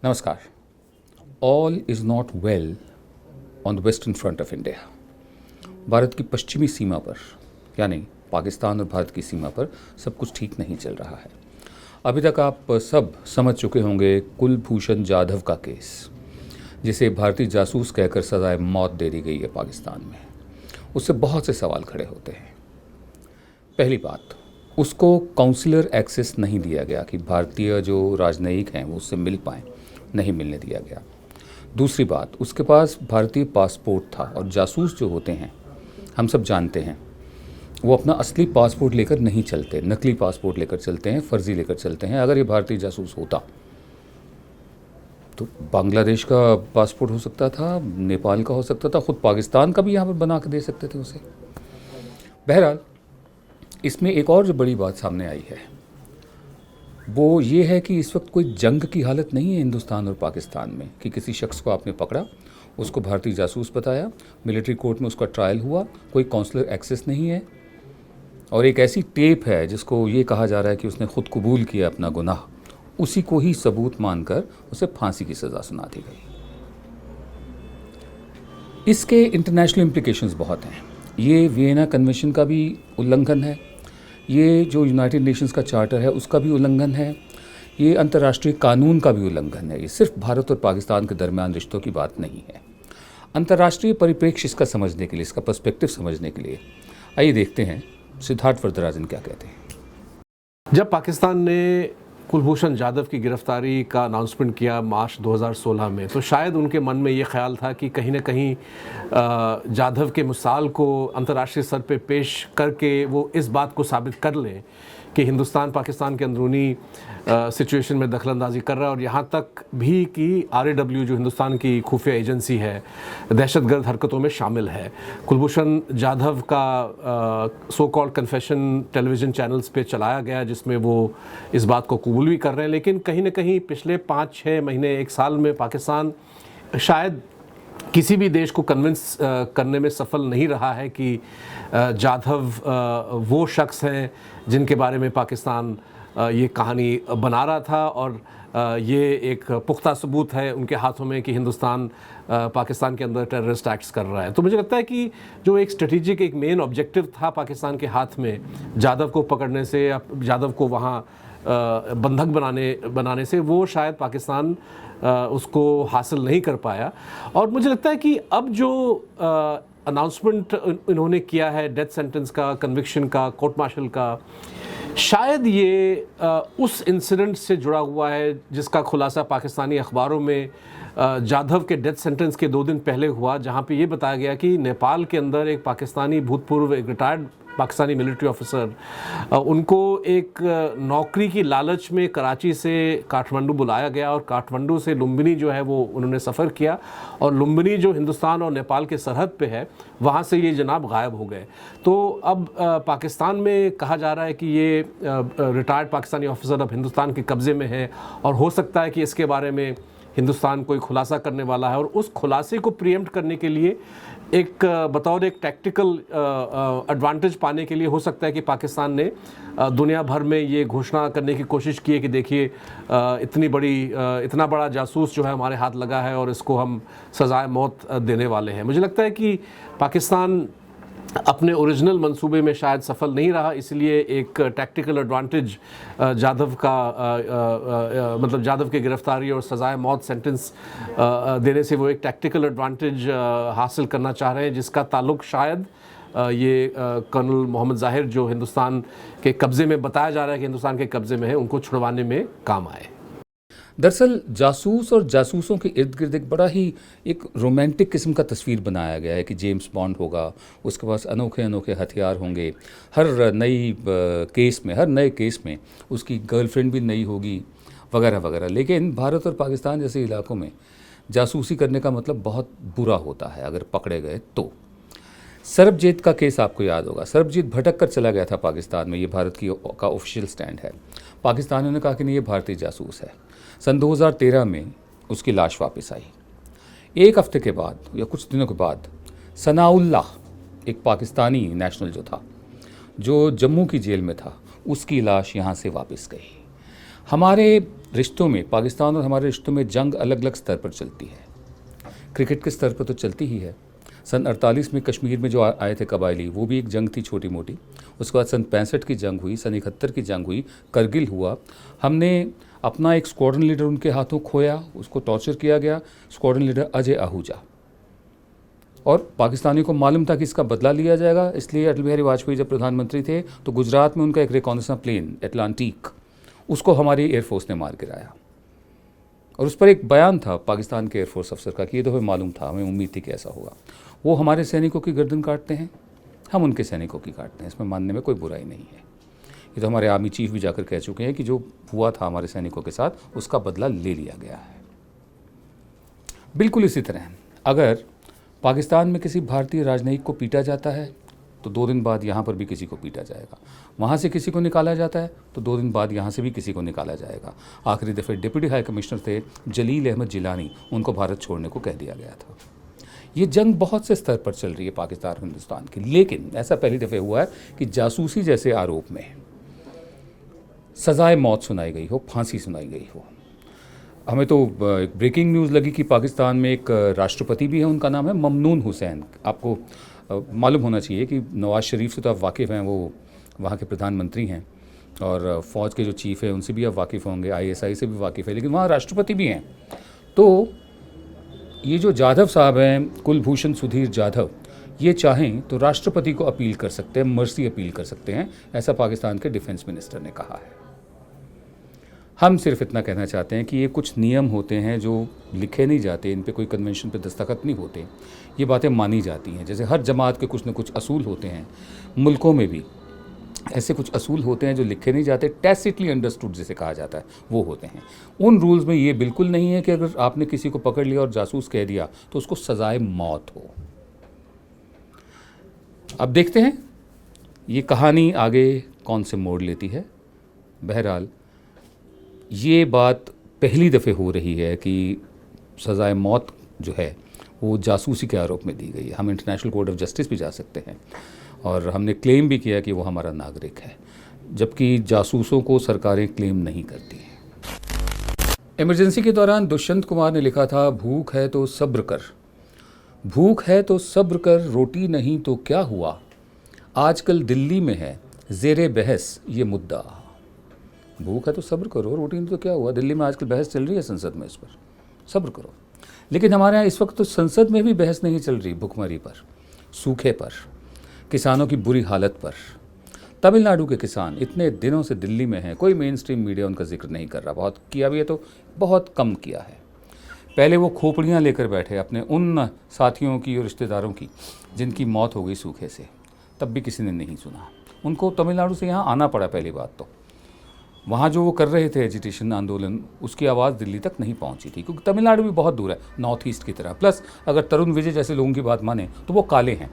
नमस्कार। All is not well on the western front of India. Bharat की पश्चिमी सीमा पर, यानी पाकिस्तान और भारत की सीमा पर सब कुछ ठीक नहीं चल रहा है। अभी तक आप सब समझ चुके होंगे कुलभूषण जाधव का केस, जिसे भारतीय जासूस कहकर सजाए मौत दे दी गई है पाकिस्तान में। उससे बहुत से सवाल खड़े होते हैं। पहली बात, उसको काउंसिलर एक्सेस नहीं दिया गया कि भारतीय जो राजनयिक हैं वो उससे मिल पाएँ, नहीं मिलने दिया गया। दूसरी बात, उसके पास भारतीय पासपोर्ट था और जासूस जो होते हैं हम सब जानते हैं वो अपना असली पासपोर्ट लेकर नहीं चलते, नकली पासपोर्ट लेकर चलते हैं, फर्जी लेकर चलते हैं। अगर ये भारतीय जासूस होता तो बांग्लादेश का पासपोर्ट हो सकता था, नेपाल का हो सकता था, खुद पाकिस्तान का भी यहाँ पर बना के दे सकते थे उसे। बहरहाल, इसमें एक और जो बड़ी बात सामने आई है वो ये है कि इस वक्त कोई जंग की हालत नहीं है हिंदुस्तान और पाकिस्तान में कि किसी शख्स को आपने पकड़ा, उसको भारतीय जासूस बताया, मिलिट्री कोर्ट में उसका ट्रायल हुआ, कोई काउंसलर एक्सेस नहीं है और एक ऐसी टेप है जिसको ये कहा जा रहा है कि उसने खुद कबूल किया अपना गुनाह, उसी को ही सबूत मानकर उसे फांसी की सज़ा सुना दी गई। इसके इंटरनेशनल इम्प्लिकेशंस बहुत हैं। ये वियना कन्वेंशन का भी उल्लंघन है, ये जो यूनाइटेड नेशंस का चार्टर है उसका भी उल्लंघन है, ये अंतर्राष्ट्रीय कानून का भी उल्लंघन है। ये सिर्फ भारत और पाकिस्तान के दरमियान रिश्तों की बात नहीं है। अंतर्राष्ट्रीय परिप्रेक्ष्य इसका समझने के लिए, इसका पर्सपेक्टिव समझने के लिए आइए देखते हैं सिद्धार्थ वरदराजन क्या कहते हैं। जब पाकिस्तान ने कुलभूषण जाधव की गिरफ्तारी का अनाउंसमेंट किया मार्च 2016 में, तो शायद उनके मन में ये ख्याल था कि कहीं ना कहीं जाधव के मिसाल को अंतर्राष्ट्रीय स्तर पे पेश करके वो इस बात को साबित कर लें कि हिंदुस्तान पाकिस्तान के अंदरूनी सिचुएशन में दखलंदाजी कर रहा है और यहाँ तक भी कि RAW जो हिंदुस्तान की खुफिया एजेंसी है दहशतगर्द हरकतों में शामिल है। कुलभूषण जाधव का so called confession television channels पे चलाया गया जिसमें वो इस बात को कबूल भी कर रहे हैं, लेकिन कहीं ना कहीं पिछले 5-6 महीने, 1 साल में पाकिस्तान शायद किसी भी देश को कन्विंस करने में सफल नहीं रहा है कि जाधव वो शख्स हैं जिनके बारे में पाकिस्तान ये कहानी बना रहा था और ये एक पुख्ता सबूत है उनके हाथों में कि हिंदुस्तान पाकिस्तान के अंदर टेररिस्ट एक्ट्स कर रहा है। तो मुझे लगता है कि जो एक स्ट्रेटेजिक, एक मेन ऑब्जेक्टिव था पाकिस्तान के हाथ में जाधव को पकड़ने से या जाधव को वहाँ बंधक बनाने से, वो शायद पाकिस्तान उसको हासिल नहीं कर पाया। और मुझे लगता है कि अब जो अनाउंसमेंट इन्होंने किया है डेथ सेंटेंस का, कन्विक्शन का, कोर्ट मार्शल का, शायद ये उस इंसिडेंट से जुड़ा हुआ है जिसका खुलासा पाकिस्तानी अखबारों में जाधव के डेथ सेंटेंस के 2 दिन पहले हुआ, जहाँ पे ये बताया गया कि नेपाल के अंदर एक पाकिस्तानी भूतपूर्व, एक रिटायर्ड पाकिस्तानी मिलिट्री ऑफिसर, उनको एक नौकरी की लालच में कराची से काठमांडू बुलाया गया और काठमांडू से लुम्बिनी जो है वो उन्होंने सफ़र किया और लुम्बिनी जो हिंदुस्तान और नेपाल के सरहद पे है वहाँ से ये जनाब गायब हो गए। तो अब पाकिस्तान में कहा जा रहा है कि ये रिटायर्ड पाकिस्तानी ऑफिसर अब हिंदुस्तान के कब्ज़े में है और हो सकता है कि इसके बारे में हिंदुस्तान कोई खुलासा करने वाला है और उस खुलासे को प्रीएम्प्ट करने के लिए एक बतौर एक टैक्टिकल एडवांटेज पाने के लिए हो सकता है कि पाकिस्तान ने दुनिया भर में ये घोषणा करने की कोशिश की है कि देखिए इतना बड़ा जासूस जो है हमारे हाथ लगा है और इसको हम सज़ाए मौत देने वाले हैं। मुझे लगता है कि पाकिस्तान अपने ओरिजिनल मंसूबे में शायद सफल नहीं रहा, इसलिए एक टैक्टिकल एडवांटेज जाधव का मतलब जाधव की गिरफ्तारी और सज़ाए मौत सेंटेंस देने से वो एक टैक्टिकल एडवांटेज हासिल करना चाह रहे हैं, जिसका ताल्लुक़ शायद ये कर्नल मोहम्मद ज़ाहिर जो हिंदुस्तान के कब्ज़े में बताया जा रहा है कि हिंदुस्तान के कब्ज़े में है, उनको छुड़वाने में काम आए। दरअसल जासूस और जासूसों के इर्द गिर्द एक बड़ा ही एक रोमांटिक किस्म का तस्वीर बनाया गया है कि जेम्स बॉन्ड होगा, उसके पास अनोखे अनोखे हथियार होंगे, हर नए केस में उसकी गर्लफ्रेंड भी नई होगी वगैरह वगैरह। लेकिन भारत और पाकिस्तान जैसे इलाकों में जासूसी करने का मतलब बहुत बुरा होता है अगर पकड़े गए तो। सरबजीत का केस आपको याद होगा। सरबजीत भटक कर चला गया था पाकिस्तान में, ये भारत का ऑफिशियल स्टैंड है। पाकिस्तानियों ने कहा कि नहीं, ये भारतीय जासूस है। सन 2013 में उसकी लाश वापस आई। 1 हफ्ते के बाद या कुछ दिनों के बाद सनाउल्लाह, एक पाकिस्तानी नेशनल जो था, जो जम्मू की जेल में था, उसकी लाश यहाँ से वापस गई। हमारे रिश्तों में, पाकिस्तान और हमारे रिश्तों में जंग अलग अलग स्तर पर चलती है। क्रिकेट के स्तर पर तो चलती ही है। सन 48 में कश्मीर में जो आए थे कबायली, वो भी एक जंग थी छोटी मोटी। उसके बाद सन 65 की जंग हुई, सन 71 की जंग हुई, करगिल हुआ। हमने अपना एक स्क्वाड्रन लीडर उनके हाथों खोया, उसको टॉर्चर किया गया, स्क्वाड्रन लीडर अजय आहूजा। और पाकिस्तानियों को मालूम था कि इसका बदला लिया जाएगा, इसलिए अटल बिहारी वाजपेयी जब प्रधानमंत्री थे तो गुजरात में उनका एक रिकॉनेसेंस प्लेन एटलांटिक, उसको हमारी एयरफोर्स ने मार गिराया। और उस पर एक बयान था पाकिस्तान के एयरफोर्स अफसर का कि ये तो हमें मालूम था, हमें उम्मीद थी कि ऐसा होगा। वो हमारे सैनिकों की गर्दन काटते हैं, हम उनके सैनिकों की काटते हैं, इसमें मानने में कोई बुराई नहीं है। ये तो हमारे आर्मी चीफ भी जाकर कह चुके हैं कि जो हुआ था हमारे सैनिकों के साथ उसका बदला ले लिया गया है। बिल्कुल इसी तरह अगर पाकिस्तान में किसी भारतीय राजनयिक को पीटा जाता है तो 2 दिन बाद यहाँ पर भी किसी को पीटा जाएगा। वहाँ से किसी को निकाला जाता है तो 2 दिन बाद यहाँ से भी किसी को निकाला जाएगा। आखिरी दफ़े डिप्टी हाई कमिश्नर थे जलील अहमद जिलानी, उनको भारत छोड़ने को कह दिया गया था। ये जंग बहुत से स्तर पर चल रही है पाकिस्तान और हिंदुस्तान की, लेकिन ऐसा पहली दफ़े हुआ है कि जासूसी जैसे आरोप में सज़ाए मौत सुनाई गई हो, फांसी सुनाई गई हो। हमें तो एक ब्रेकिंग न्यूज़ लगी कि पाकिस्तान में एक राष्ट्रपति भी है, उनका नाम है ममनून हुसैन। आपको मालूम होना चाहिए कि नवाज़ शरीफ से तो आप वाकिफ़ हैं, वो वहाँ के प्रधानमंत्री हैं, और फ़ौज के जो चीफ़ है उनसे भी आप वाकिफ़ होंगे, ISI से भी वाकिफ़ है, लेकिन वहाँ राष्ट्रपति भी हैं। तो ये जो जाधव साहब हैं, कुलभूषण सुधीर जाधव, ये चाहें तो राष्ट्रपति को अपील कर सकते हैं, मर्सी अपील कर सकते हैं, ऐसा पाकिस्तान के डिफेंस मिनिस्टर ने कहा है। हम सिर्फ इतना कहना चाहते हैं कि ये कुछ नियम होते हैं जो लिखे नहीं जाते, इन पे कोई कन्वेंशन पे दस्तखत नहीं होते, ये बातें मानी जाती हैं। जैसे हर जमात के कुछ न कुछ असूल होते हैं, मुल्कों में भी ऐसे कुछ असूल होते हैं जो लिखे नहीं जाते, टैसिटली अंडरस्टूड जिसे कहा जाता है, वो होते हैं। उन रूल्स में ये बिल्कुल नहीं है कि अगर आपने किसी को पकड़ लिया और जासूस कह दिया तो उसको सजाए मौत हो। अब देखते हैं ये कहानी आगे कौन से मोड़ लेती है। बहरहाल ये बात पहली दफ़े हो रही है कि सज़ाए मौत जो है वो जासूसी के आरोप में दी गई है। हम इंटरनेशनल कोर्ट ऑफ जस्टिस भी जा सकते हैं और हमने क्लेम भी किया कि वो हमारा नागरिक है, जबकि जासूसों को सरकारें क्लेम नहीं करती हैं। इमरजेंसी के दौरान दुष्यंत कुमार ने लिखा था, भूख है तो सब्र कर, भूख है तो सब्र कर, रोटी नहीं तो क्या हुआ, आजकल दिल्ली में है ज़ेरे बहस ये मुद्दा। भूख है तो सब्र करो, रोटी नहीं तो क्या हुआ, दिल्ली में आजकल बहस चल रही है संसद में, इस पर सब्र करो। लेकिन हमारे यहाँ इस वक्त तो संसद में भी बहस नहीं चल रही, भुखमरी पर, सूखे पर, किसानों की बुरी हालत पर। तमिलनाडु के किसान इतने दिनों से दिल्ली में हैं, कोई मेन स्ट्रीम मीडिया उनका जिक्र नहीं कर रहा, बहुत किया भी है तो बहुत कम किया है। पहले वो खोपड़ियाँ लेकर बैठे अपने उन साथियों की और रिश्तेदारों की जिनकी मौत हो गई सूखे से, तब भी किसी ने नहीं सुना। उनको तमिलनाडु से यहाँ आना पड़ा। पहली बात तो वहाँ जो वो कर रहे थे एजिटेशन आंदोलन, उसकी आवाज़ दिल्ली तक नहीं पहुँची थी, क्योंकि तमिलनाडु भी बहुत दूर है नॉर्थ ईस्ट की तरह। प्लस अगर तरुण विजय जैसे लोगों की बात माने तो वो काले हैं।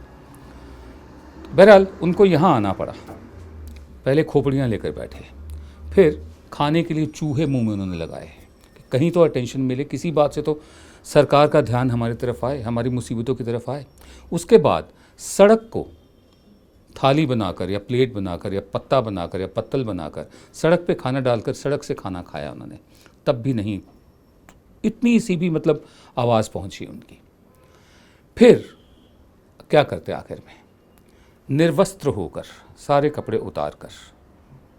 बहरहाल उनको यहाँ आना पड़ा। पहले खोपड़ियाँ लेकर बैठे, फिर खाने के लिए चूहे मुंह में उन्होंने लगाए कि कहीं तो अटेंशन मिले, किसी बात से तो सरकार का ध्यान हमारी तरफ आए, हमारी मुसीबतों की तरफ आए। उसके बाद सड़क को थाली बनाकर या प्लेट बनाकर या पत्ता बनाकर या पत्तल बनाकर सड़क पे खाना डालकर सड़क से खाना खाया उन्होंने, तब भी नहीं इतनी सी भी मतलब आवाज़ पहुंची उनकी। फिर क्या करते आखिर में, निर्वस्त्र होकर, सारे कपड़े उतार कर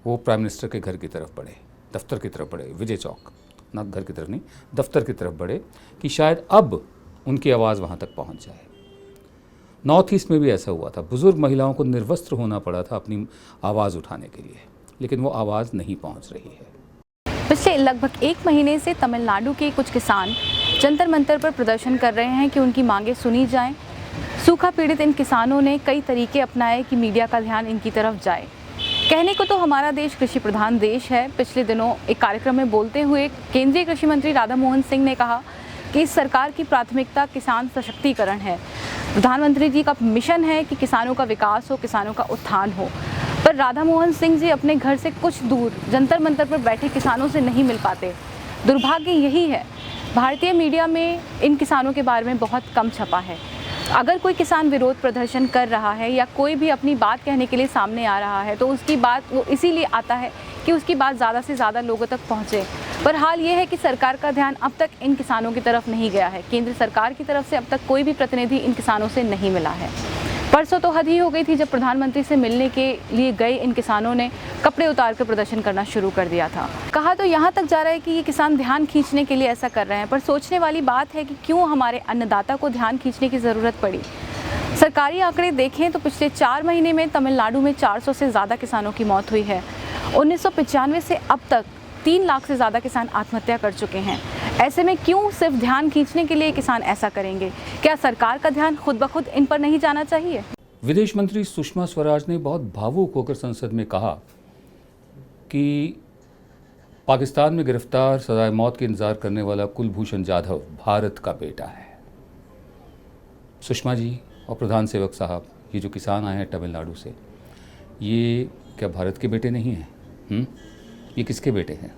वो प्राइम मिनिस्टर के घर की तरफ बढ़े, दफ्तर की तरफ बढ़े, विजय चौक, ना घर की तरफ नहीं, दफ्तर की तरफ बढ़े कि शायद अब उनकी आवाज़ वहाँ तक पहुँच जाए। नॉर्थ ईस्ट में भी ऐसा हुआ था, बुज़ुर्ग महिलाओं को निर्वस्त्र होना पड़ा था अपनी आवाज़ उठाने के लिए, लेकिन वो आवाज़ नहीं पहुँच रही है। पिछले लगभग 1 महीने से तमिलनाडु के कुछ किसान जंतर मंतर पर प्रदर्शन कर रहे हैं कि उनकी मांगें सुनी जाएं। सूखा पीड़ित इन किसानों ने कई तरीके अपनाए कि मीडिया का ध्यान इनकी तरफ जाए। कहने को तो हमारा देश कृषि प्रधान देश है। पिछले दिनों एक कार्यक्रम में बोलते हुए केंद्रीय कृषि मंत्री राधा मोहन सिंह ने कहा कि इस सरकार की प्राथमिकता किसान सशक्तिकरण है। प्रधानमंत्री जी का मिशन है कि किसानों का विकास हो, किसानों का उत्थान हो। पर राधा मोहन सिंह जी अपने घर से कुछ दूर जंतर मंतर पर बैठे किसानों से नहीं मिल पाते। दुर्भाग्य यही है, भारतीय मीडिया में इन किसानों के बारे में बहुत कम छपा है। अगर कोई किसान विरोध प्रदर्शन कर रहा है या कोई भी अपनी बात कहने के लिए सामने आ रहा है तो उसकी बात वो इसीलिए आता है कि उसकी बात ज़्यादा से ज़्यादा लोगों तक पहुँचे। पर हाल ये है कि सरकार का ध्यान अब तक इन किसानों की तरफ नहीं गया है। केंद्र सरकार की तरफ से अब तक कोई भी प्रतिनिधि इन किसानों से नहीं मिला है। परसों तो हद ही हो गई थी जब प्रधानमंत्री से मिलने के लिए गए इन किसानों ने कपड़े उतार कर प्रदर्शन करना शुरू कर दिया था। कहा तो यहाँ तक जा रहा है कि ये किसान ध्यान खींचने के लिए ऐसा कर रहे हैं, पर सोचने वाली बात है कि क्यों हमारे अन्नदाता को ध्यान खींचने की ज़रूरत पड़ी। सरकारी आंकड़े देखें तो पिछले 4 महीने में तमिलनाडु में 400 से ज़्यादा किसानों की मौत हुई है। 1995 से अब तक 3 लाख से ज़्यादा किसान आत्महत्या कर चुके हैं। ऐसे में क्यों सिर्फ ध्यान खींचने के लिए किसान ऐसा करेंगे? क्या सरकार का ध्यान खुद ब खुद इन पर नहीं जाना चाहिए? विदेश मंत्री सुषमा स्वराज ने बहुत भावुक होकर संसद में कहा कि पाकिस्तान में गिरफ्तार सजाए मौत के इंतजार करने वाला कुलभूषण जाधव भारत का बेटा है। सुषमा जी और प्रधान सेवक साहब, ये जो किसान आए हैं तमिलनाडु से, ये क्या भारत के बेटे नहीं हैं? ये किसके बेटे हैं?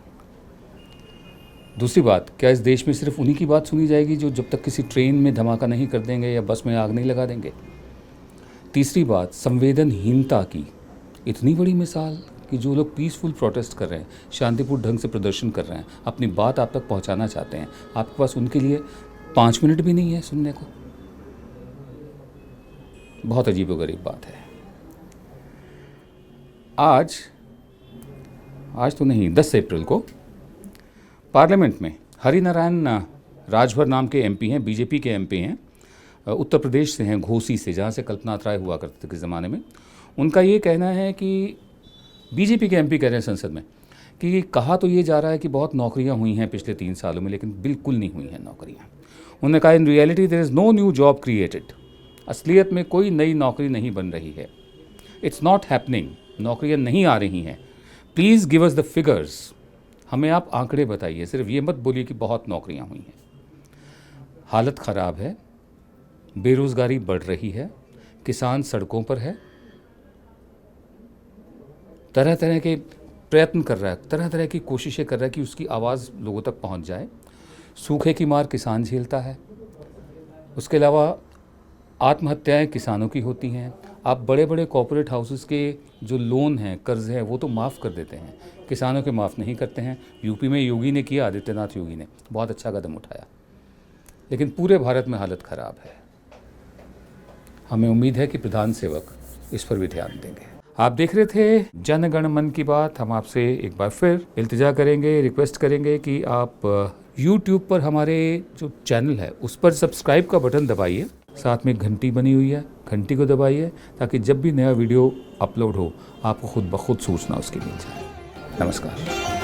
दूसरी बात, क्या इस देश में सिर्फ उन्हीं की बात सुनी जाएगी जो जब तक किसी ट्रेन में धमाका नहीं कर देंगे या बस में आग नहीं लगा देंगे? तीसरी बात, संवेदनहीनता की इतनी बड़ी मिसाल कि जो लोग पीसफुल प्रोटेस्ट कर रहे हैं, शांतिपूर्ण ढंग से प्रदर्शन कर रहे हैं, अपनी बात आप तक पहुंचाना चाहते हैं, आपके पास उनके लिए 5 मिनट भी नहीं है सुनने को। बहुत अजीबोगरीब बात है। आज तो नहीं, 10 अप्रैल को पार्लियामेंट में हरिनारायण राजभर नाम के एमपी हैं, बीजेपी के एमपी हैं, उत्तर प्रदेश से हैं, घोसी से, जहाँ से कल्पना राय हुआ करते थे के ज़माने में। उनका ये कहना है कि बीजेपी के एमपी कह रहे हैं संसद में कि कहा तो ये जा रहा है कि बहुत नौकरियां हुई हैं पिछले 3 सालों में, लेकिन बिल्कुल नहीं हुई हैं नौकरियां। उन्होंने कहा in reality there is no new job created. असलियत में कोई नई नौकरी नहीं बन रही है। It's not happening. नौकरियां नहीं आ रही हैं। Please give us the figures. हमें आप आंकड़े बताइए, सिर्फ ये मत बोलिए कि बहुत नौकरियां हुई हैं। हालत ख़राब है, बेरोज़गारी बढ़ रही है, किसान सड़कों पर है, तरह तरह के प्रयत्न कर रहा है, तरह तरह की कोशिशें कर रहा है कि उसकी आवाज़ लोगों तक पहुंच जाए। सूखे की मार किसान झेलता है। उसके अलावा आत्महत्याएं किसानों की होती हैं। आप बड़े बड़े कॉर्पोरेट हाउसेस के जो लोन हैं, कर्ज हैं, वो तो माफ़ कर देते हैं, किसानों के माफ़ नहीं करते हैं। यूपी में योगी ने किया, आदित्यनाथ योगी ने बहुत अच्छा कदम उठाया, लेकिन पूरे भारत में हालत ख़राब है। हमें उम्मीद है कि प्रधान सेवक इस पर भी ध्यान देंगे। आप देख रहे थे जन गण मन की बात। हम आपसे एक बार फिर इल्तिजा करेंगे, रिक्वेस्ट करेंगे कि आप YouTube पर हमारे जो चैनल है उस पर सब्सक्राइब का बटन दबाइए, साथ में घंटी बनी हुई है, घंटी को दबाइए, ताकि जब भी नया वीडियो अपलोड हो आपको खुद ब खुद सूचना उसकी मिल जाए। नमस्कार।